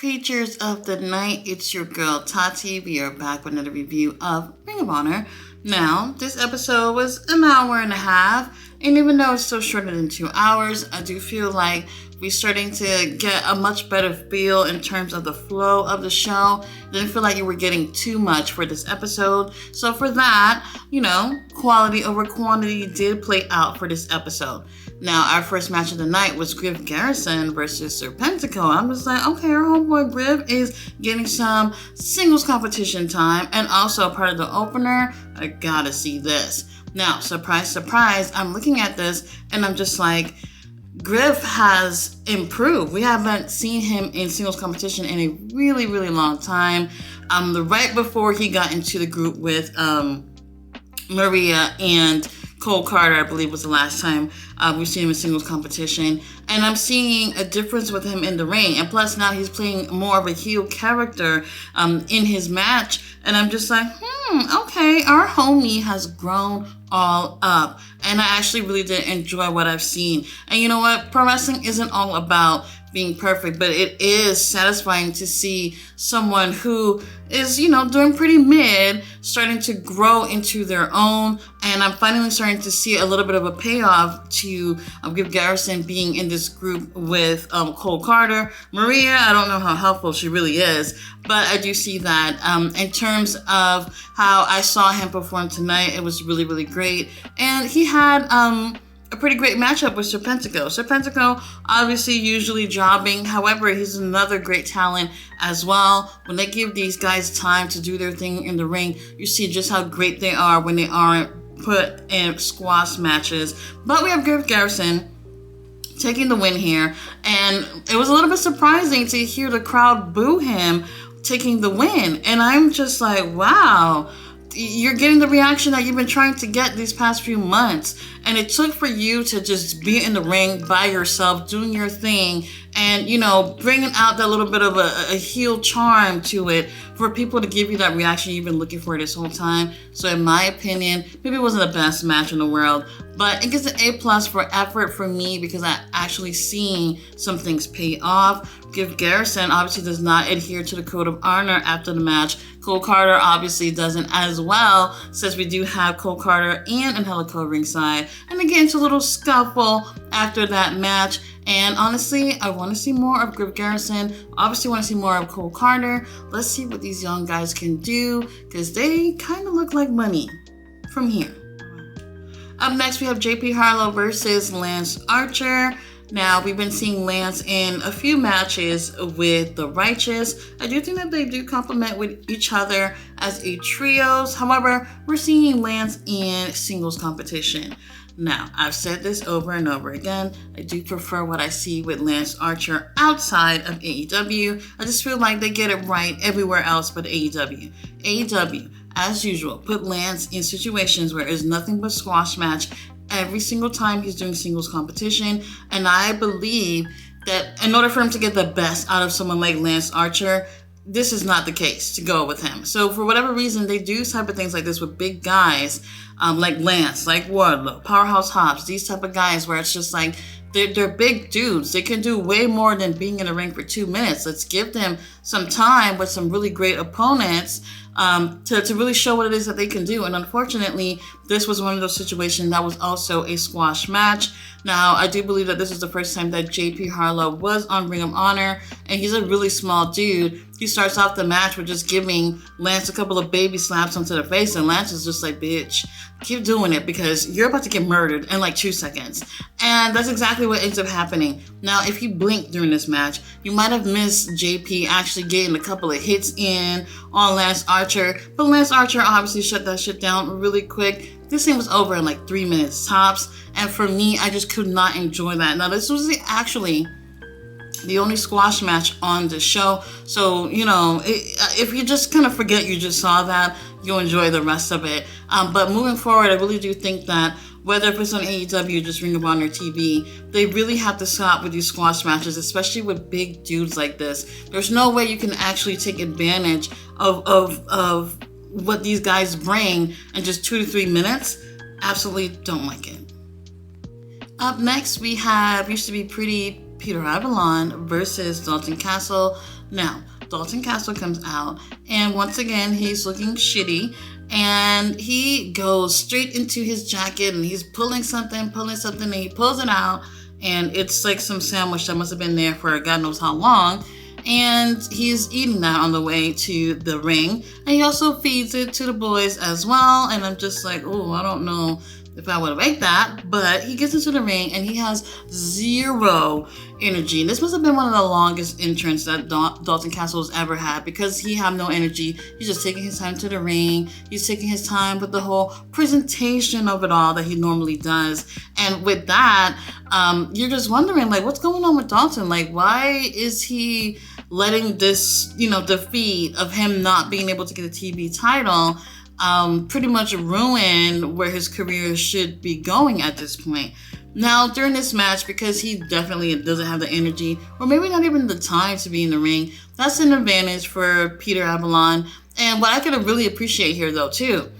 creatures of the night, it's your girl Tati. We are back with another review of Ring of Honor. Now, this episode was an hour and a half, and even though it's still shorter than 2 hours, I do feel like we're starting to get a much better feel in terms of the flow of the show. Didn't feel like you were getting too much for this episode. So for that, quality over quantity did play out for this episode. Now, our first match of the night was Griff Garrison versus Serpentico. I'm just like, okay, our homeboy Griff is getting some singles competition time, and also part of the opener. I gotta see this. Now, surprise, surprise, I'm looking at this and I'm just like, Griff has improved. We haven't seen him in singles competition in a really, really long time. Right before he got into the group with Maria and Cole Carter, I believe was the last time we've seen him in singles competition. And I'm seeing a difference with him in the ring. And plus now he's playing more of a heel character in his match. And I'm just like, okay, our homie has grown all up. And I actually really did enjoy what I've seen. And you know what? Pro wrestling isn't all about being perfect, but it is satisfying to see someone who is, doing pretty mid, starting to grow into their own. And I'm finally starting to see a little bit of a payoff to Griff Garrison being in this group with Cole Carter. Maria, I don't know how helpful she really is, but I do see that. In terms of how I saw him perform tonight, it was really, really great. And he had a pretty great matchup with Serpentico. Serpentico, obviously, usually jobbing. However, he's another great talent as well. When they give these guys time to do their thing in the ring, you see just how great they are when they aren't put in squash matches. But we have Griff Garrison taking the win here. And it was a little bit surprising to hear the crowd boo him taking the win. And I'm just like, wow. You're getting the reaction that you've been trying to get these past few months. And it took for you to just be in the ring by yourself, doing your thing, and, bringing out that little bit of a heel charm to it for people to give you that reaction you've been looking for this whole time. So in my opinion, maybe it wasn't the best match in the world, but it gets an A+ for effort for me because I actually seen some things pay off. Griff Garrison obviously does not adhere to the code of honor after the match. Cole Carter obviously doesn't as well, since we do have Cole Carter and Angelico ringside. And they get into a little scuffle after that match. And honestly, I want to see more of Griff Garrison. Obviously want to see more of Cole Carter. Let's see what these young guys can do, because they kind of look like money from here. Up next, we have JP Harlow versus Lance Archer. Now, we've been seeing Lance in a few matches with the Righteous. I do think that they do complement with each other as a trios. However, we're seeing Lance in singles competition. Now, I've said this over and over again. I do prefer what I see with Lance Archer outside of AEW. I just feel like they get it right everywhere else but AEW. AEW, as usual, put Lance in situations where it's nothing but squash match every single time he's doing singles competition. And I believe that in order for him to get the best out of someone like Lance Archer, this is not the case to go with him. So for whatever reason, they do type of things like this with big guys like Lance, like Wardlow, Powerhouse Hobbs, these type of guys where it's just like, they're big dudes. They can do way more than being in the ring for 2 minutes. Let's give them some time with some really great opponents to really show what it is that they can do. And unfortunately, this was one of those situations that was also a squash match. Now, I do believe that this is the first time that JP Harlow was on Ring of Honor, and he's a really small dude. He starts off the match with just giving Lance a couple of baby slaps onto the face, and Lance is just like, bitch, keep doing it because you're about to get murdered in like 2 seconds. And that's exactly what ends up happening. Now, if you blinked during this match, you might have missed JP actually getting a couple of hits in on Lance Archer, but Lance Archer obviously shut that shit down really quick. This thing was over in like 3 minutes tops, and for me, I just could not enjoy that. Now, this was actually the only squash match on the show, so, if you just kind of forget you just saw that, you'll enjoy the rest of it. But moving forward, I really do think that whether if it's on AEW or just Ring of Honor TV, they really have to stop with these squash matches, especially with big dudes like this. There's no way you can actually take advantage of what these guys bring in just 2 to 3 minutes. Absolutely don't like it. Up next, we have used to be pretty Peter Avalon versus Dalton Castle. Now, Dalton Castle comes out, and once again, he's looking shitty, and he goes straight into his jacket, and he's pulling something, and he pulls it out, and it's like some sandwich that must have been there for God knows how long, and he's eating that on the way to the ring, and he also feeds it to the boys as well, and I'm just like, oh, I don't know if I would have ate that, but he gets into the ring and he has zero energy. This must have been one of the longest entrants that Dalton Castle has ever had, because he had no energy. He's just taking his time to the ring. He's taking his time with the whole presentation of it all that he normally does. And with that, you're just wondering, like, what's going on with Dalton? Like, why is he letting this, defeat of him not being able to get a TV title pretty much ruin where his career should be going at this point? Now, during this match, because he definitely doesn't have the energy, or maybe not even the time to be in the ring, that's an advantage for Peter Avalon. And what I could really appreciate here, though, too,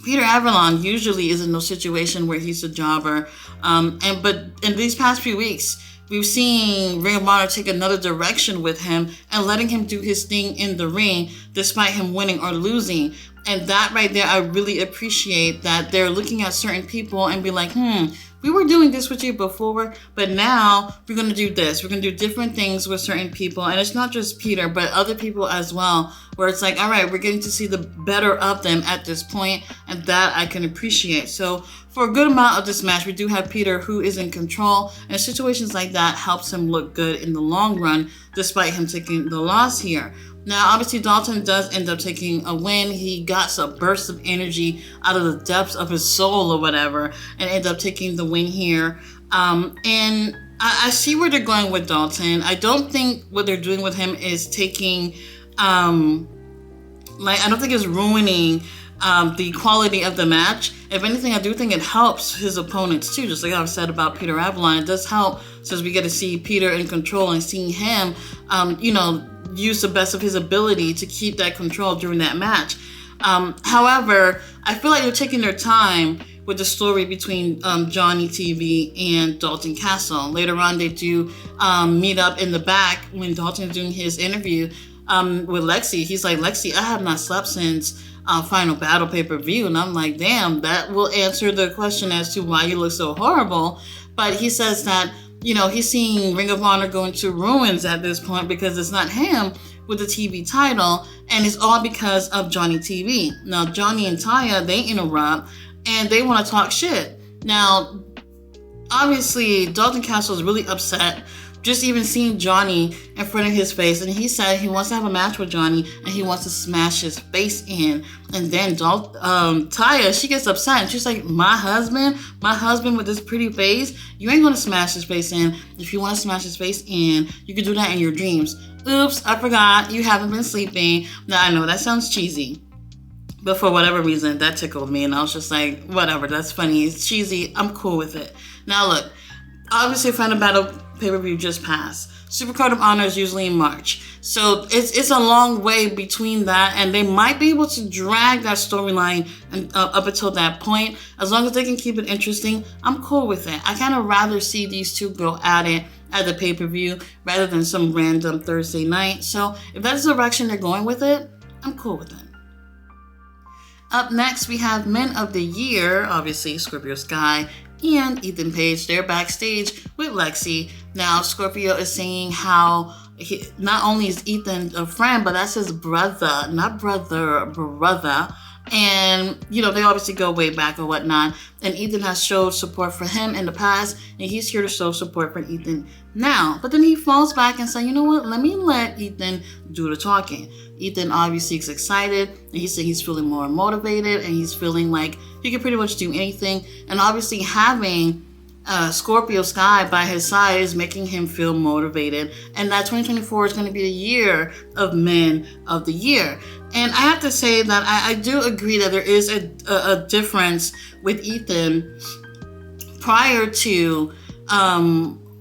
Peter Avalon usually is in no situation where he's a jobber. But in these past few weeks, we've seen Ring of Honor take another direction with him and letting him do his thing in the ring despite him winning or losing. And that right there, I really appreciate that they're looking at certain people and be like, we were doing this with you before, but now we're going to do this. We're going to do different things with certain people. And it's not just Peter, but other people as well, where it's like, all right, we're getting to see the better of them at this point, and that I can appreciate. So for a good amount of this match, we do have Peter who is in control, and situations like that helps him look good in the long run, despite him taking the loss here. Now, obviously, Dalton does end up taking a win. He got a burst of energy out of the depths of his soul or whatever, and end up taking the win here. And I see where they're going with Dalton. I don't think what they're doing with him is taking, I don't think it's ruining the quality of the match. If anything, I do think it helps his opponents too. Just like I've said about Peter Avalon, it does help since we get to see Peter in control and seeing him, use the best of his ability to keep that control during that match. However, I feel like they're taking their time with the story between Johnny TV and Dalton Castle. Later on, they do meet up in the back when Dalton is doing his interview with Lexi. He's like, Lexi, I have not slept since Final Battle pay-per-view. And I'm like, damn, that will answer the question as to why you look so horrible. But he says that, he's seeing Ring of Honor go into ruins at this point because it's not him with the TV title, and it's all because of Johnny TV. Now, Johnny and Taya, they interrupt, and they want to talk shit. Now, obviously, Dalton Castle is really upset just even seeing Johnny in front of his face, and he said he wants to have a match with Johnny, and he wants to smash his face in. And then Taya, she gets upset, and she's like, my husband with this pretty face, you ain't gonna smash his face in. If you want to smash his face in, you can do that in your dreams. Oops, I forgot, you haven't been sleeping. Now, I know that sounds cheesy, but for whatever reason, that tickled me, and I was just like, whatever, that's funny, it's cheesy, I'm cool with it. Now look, obviously Final Battle pay-per-view just passed. Supercard of Honor is usually in March. So it's a long way between that, and they might be able to drag that storyline up until that point. As long as they can keep it interesting, I'm cool with it. I kind of rather see these two go at it at the pay-per-view rather than some random Thursday night. So if that's the direction they're going with it, I'm cool with it. Up next, we have Men of the Year, obviously Scorpio Sky and Ethan Page. They're backstage with Lexi. Now, Scorpio is saying how not only is Ethan a friend, but that's his brother, not brother. And, they obviously go way back or whatnot. And Ethan has showed support for him in the past, and he's here to show support for Ethan now. But then he falls back and says, you know what, let me let Ethan do the talking. Ethan obviously is excited, and he said he's feeling more motivated, and he's feeling like he can pretty much do anything. And obviously having Scorpio Sky by his side is making him feel motivated, and that 2024 is going to be the year of Men of the Year. And I have to say that I do agree that there is a difference with Ethan prior to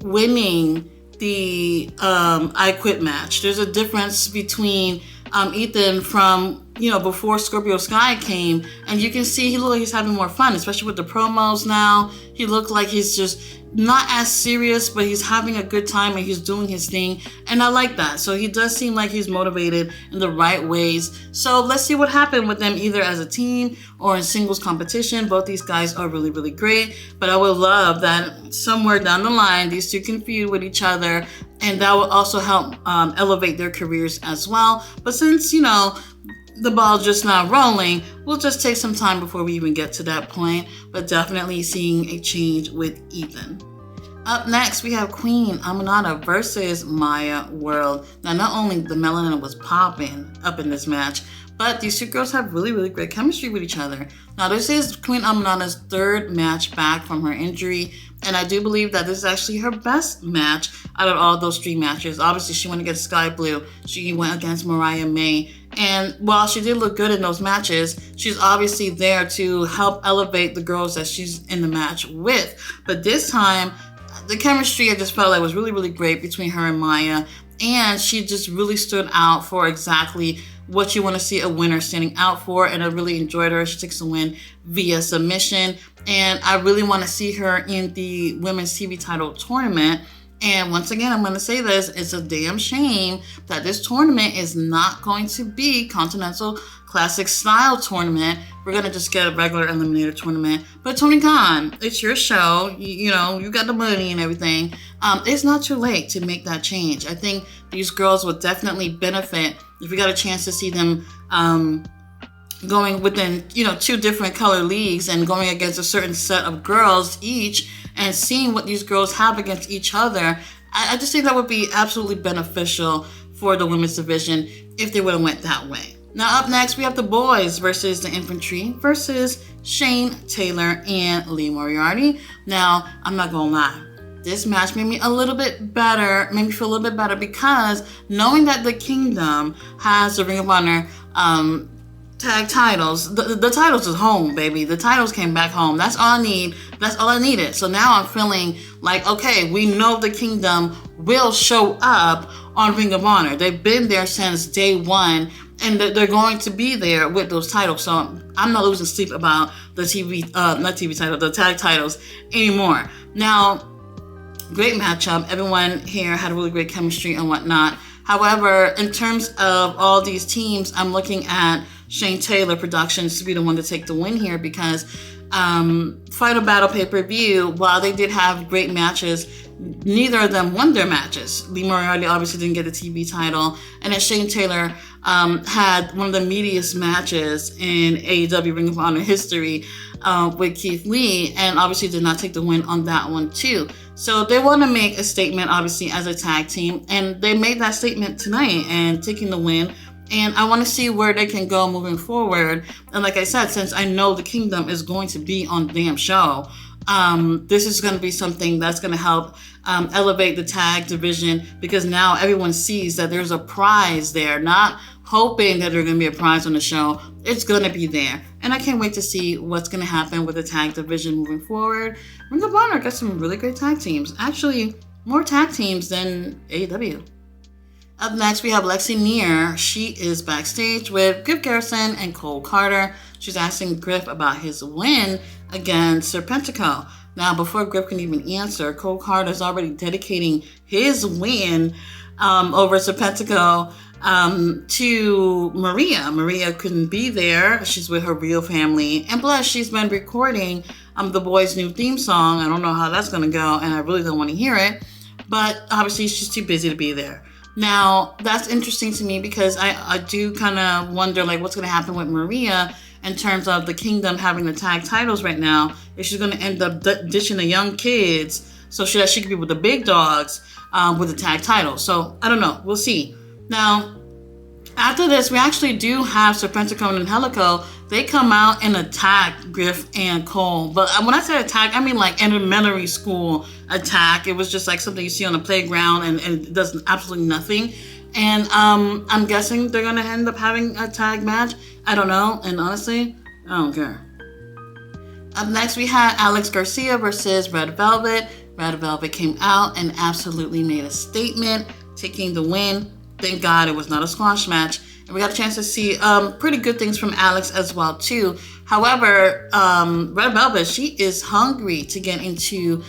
winning the I Quit match. There's a difference between Ethan from before Scorpio Sky came, and you can see he looked like he's having more fun, especially with the promos now. He looked like he's just not as serious, but he's having a good time and he's doing his thing, and I like that. So he does seem like he's motivated in the right ways. So let's see what happened with them, either as a team or in singles competition. Both these guys are really, really great, but I would love that somewhere down the line these two can feud with each other, and that will also help elevate their careers as well. But since the ball's just not rolling, we'll just take some time before we even get to that point, but definitely seeing a change with Ethan. Up next, we have Queen Aminata versus Maya World. Now, not only the melanin was popping up in this match, but these two girls have really, really great chemistry with each other. Now, this is Queen Aminata's third match back from her injury, and I do believe that this is actually her best match out of all those 3 matches. Obviously, she went against Sky Blue. She went against Mariah May. And while she did look good in those matches, she's obviously there to help elevate the girls that she's in the match with. But this time, the chemistry I just felt like was really, really great between her and Maya. And she just really stood out for exactly what you want to see a winner standing out for. And I really enjoyed her. She takes the win via submission. And I really want to see her in the women's TV title tournament. And once again, I'm going to say this, it's a damn shame that this tournament is not going to be Continental Classic style tournament. We're going to just get a regular eliminator tournament. But Tony Khan, it's your show. You got the money and everything. It's not too late to make that change. I think these girls would definitely benefit if we got a chance to see them going within, 2 different color leagues and going against a certain set of girls each, and seeing what these girls have against each other. I just think that would be absolutely beneficial for the women's division if they would have went that way. Now up next, we have the boys versus the infantry versus Shane Taylor and Lee Moriarty. Now, I'm not gonna lie, this match made me feel a little bit better because knowing that the Kingdom has the Ring of Honor tag titles, the titles is home, baby. The titles came back home. That's all I need. That's all I needed. So now I'm feeling like, okay, we know the Kingdom will show up on Ring of Honor. They've been there since day one, and they're going to be there with those titles. So I'm not losing sleep about the the tag titles anymore. Now, great matchup. Everyone here had a really great chemistry and whatnot. However, in terms of all these teams, I'm looking at Shane Taylor Productions to be the one to take the win here because Final Battle pay-per-view, while they did have great matches, neither of them won their matches. Lee Moriarty obviously didn't get a TV title, and then Shane Taylor had one of the meatiest matches in AEW Ring of Honor history with Keith Lee, and obviously did not take the win on that one too. So they want to make a statement, obviously, as a tag team, and they made that statement tonight and taking the win. And I want to see where they can go moving forward. And like I said, since I know the Kingdom is going to be on the damn show, this is going to be something that's going to help elevate the tag division, because now everyone sees that there's a prize there, not hoping that there's going to be a prize on the show. It's going to be there. And I can't wait to see what's going to happen with the tag division moving forward. Ring of Honor got some really great tag teams. Actually, more tag teams than AEW. Up next, we have Lexi Neer. She is backstage with Griff Garrison and Cole Carter. She's asking Griff about his win against Serpentico. Now, before Griff can even answer, Cole Carter is already dedicating his win over Serpentico to Maria. Maria couldn't be there. She's with her real family. And plus, she's been recording the boys' new theme song. I don't know how that's going to go, and I really don't want to hear it. But obviously, she's too busy to be there. Now, that's interesting to me because I do kind of wonder, like, what's going to happen with Maria in terms of the Kingdom having the tag titles right now. If she's going to end up ditching the young kids so that she could be with the big dogs with the tag titles. So, I don't know. We'll see. Now, after this, we actually do have Serpentico and Angelico. They come out and attack Griff and Cole. But when I say attack, I mean like elementary school attack. It was just like something you see on the playground and it does absolutely nothing. And I'm guessing they're going to end up having a tag match. I don't know. And honestly, I don't care. Up next, we had Alex Garcia versus Red Velvet. Red Velvet came out and absolutely made a statement, taking the win. Thank God it was not a squash match. And we got a chance to see pretty good things from Alex as well, too. However, Red Velvet, she is hungry to get into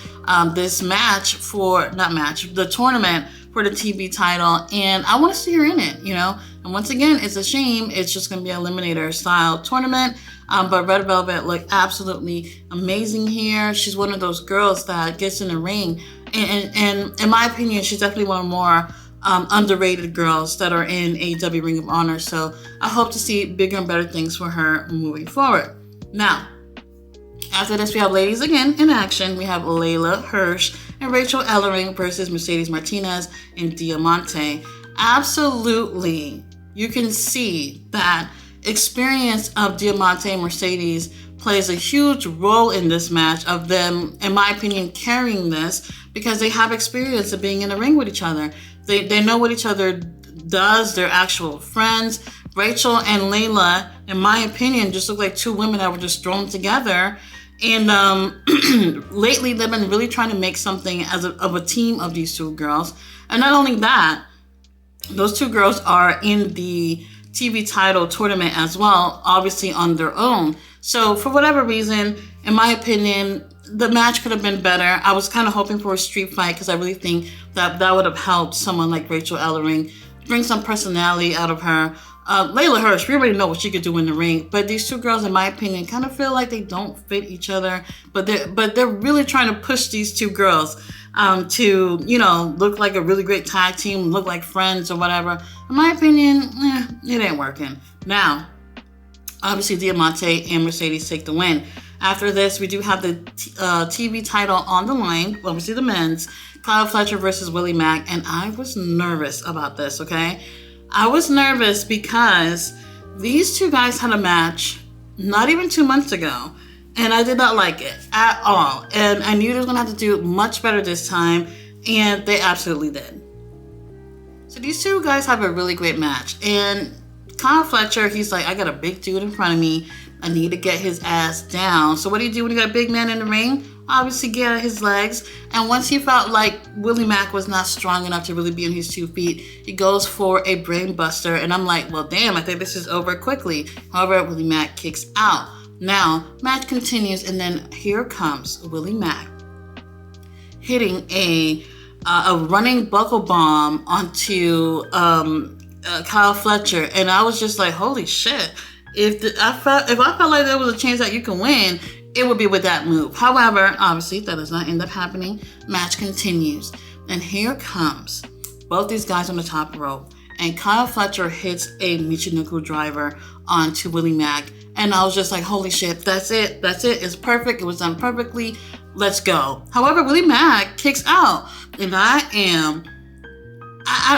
this the tournament for the TV title. And I want to see her in it, you know. And once again, it's a shame. It's just going to be an eliminator style tournament. But Red Velvet looked absolutely amazing here. She's one of those girls that gets in the ring. And in my opinion, she's definitely one of the more underrated girls that are in AEW Ring of Honor. So I hope to see bigger and better things for her moving forward. Now, after this, we have ladies again in action. We have Layla Hirsch and Rachel Ellering versus Mercedes Martinez and Diamante. Absolutely, you can see that experience of Diamante and Mercedes plays a huge role in this match of them, in my opinion, carrying this because they have experience of being in the ring with each other. They know what each other does. They're actual friends. Rachel and Layla, in my opinion, just look like two women that were just thrown together. And lately, they've been really trying to make something of a team of these two girls. And not only that, those two girls are in the TV title tournament as well, obviously on their own. So for whatever reason, in my opinion, the match could have been better. I was kind of hoping for a street fight because I really think that would have helped someone like Rachel Ellering bring some personality out of her. Layla Hirsch, we already know what she could do in the ring, but these two girls, in my opinion, kind of feel like they don't fit each other. But they're really trying to push these two girls to, you know, look like a really great tag team, look like friends or whatever. In my opinion, it ain't working. Now, obviously, Diamante and Mercedes take the win. After this, we do have the TV title on the line, obviously the men's, Kyle Fletcher versus Willie Mack, and I was nervous about this, okay? I was nervous because these two guys had a match not even 2 months ago, and I did not like it at all. And I knew they were going to have to do much better this time, and they absolutely did. So these two guys have a really great match, and Kyle Fletcher, he's like, I got a big dude in front of me. I need to get his ass down. So what do you do when you got a big man in the ring? Obviously get out his legs. And once he felt like Willie Mack was not strong enough to really be on his 2 feet, he goes for a brain buster. And I'm like, well, damn, I think this is over quickly. However, Willie Mack kicks out. Now, match continues, and then here comes Willie Mack hitting a running buckle bomb onto Kyle Fletcher. And I was just like, holy shit. If I felt like there was a chance that you can win, it would be with that move. However, obviously, that does not end up happening. Match continues. And here comes both these guys on the top rope. And Kyle Fletcher hits a Michinoku driver onto Willie Mack. And I was just like, holy shit, that's it. It's perfect. It was done perfectly. Let's go. However, Willie Mack kicks out. And I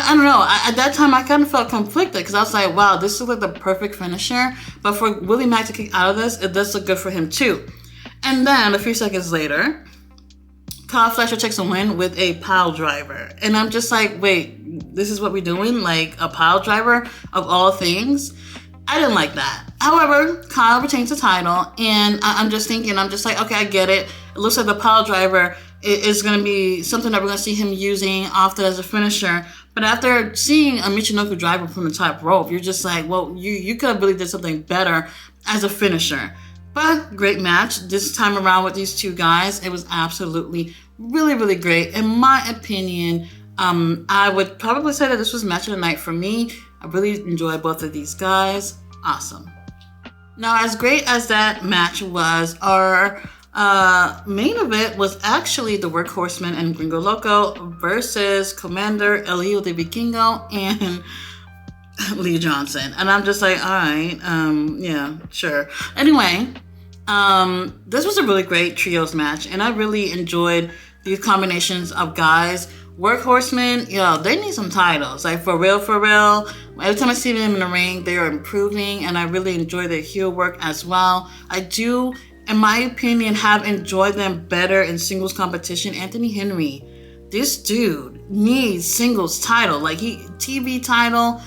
don't know. At that time, I kind of felt conflicted because I was like, wow, this is like the perfect finisher. But for Willie Mack to kick out of this, it does look good for him too. And then a few seconds later, Kyle Fletcher takes a win with a pile driver. And I'm just like, wait, this is what we're doing? Like a pile driver of all things? I didn't like that. However, Kyle retains the title. And I'm just like, okay, I get it. It looks like the pile driver is going to be something that we're going to see him using often as a finisher. But after seeing a Michinoku driver from the top rope, you're just like, well, you could have really did something better as a finisher. But great match this time around with these two guys. It was absolutely really, really great. In my opinion, I would probably say that this was match of the night for me. I really enjoyed both of these guys. Awesome. Now, as great as that match was, our main event was actually the Workhorsemen and Gringo Loco versus Commander El Hijo de Vikingo and Lee Johnson. And I'm just like, all right, yeah, sure. Anyway, this was a really great trios match, and I really enjoyed these combinations of guys. Workhorsemen, they need some titles. Like, for real. Every time I see them in the ring, they are improving, and I really enjoy their heel work as well. I do, in my opinion, have enjoyed them better in singles competition. Anthony Henry, this dude needs singles title. Like, TV title,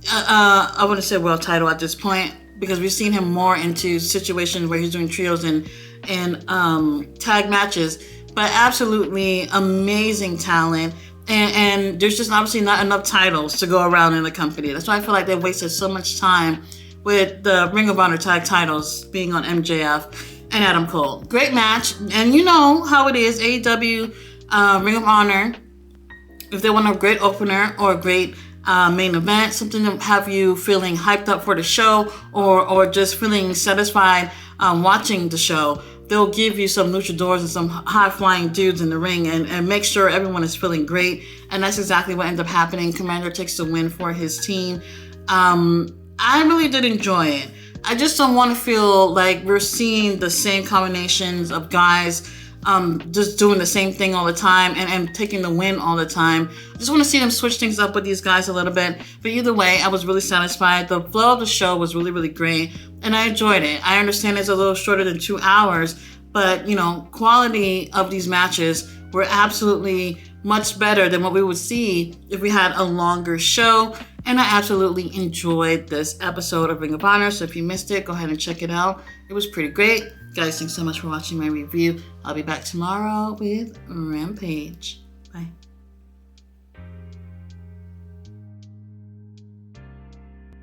I wouldn't say world title at this point, because we've seen him more into situations where he's doing trios and tag matches. But absolutely amazing talent. And there's just obviously not enough titles to go around in the company. That's why I feel like they wasted so much time with the Ring of Honor tag titles being on MJF and Adam Cole. Great match. And you know how it is, AEW, Ring of Honor, if they want a great opener or a great main event, something to have you feeling hyped up for the show or just feeling satisfied watching the show, they'll give you some luchadors and some high-flying dudes in the ring and make sure everyone is feeling great. And that's exactly what ended up happening. Commander takes the win for his team. I really did enjoy it. I just don't want to feel like we're seeing the same combinations of guys just doing the same thing all the time and taking the win all the time. I just want to see them switch things up with these guys a little bit. But either way, I was really satisfied. The flow of the show was really, really great. And I enjoyed it. I understand it's a little shorter than 2 hours. But, you know, quality of these matches were absolutely much better than what we would see if we had a longer show. And I absolutely enjoyed this episode of Ring of Honor. So if you missed it, go ahead and check it out. It was pretty great. Guys, thanks so much for watching my review. I'll be back tomorrow with Rampage.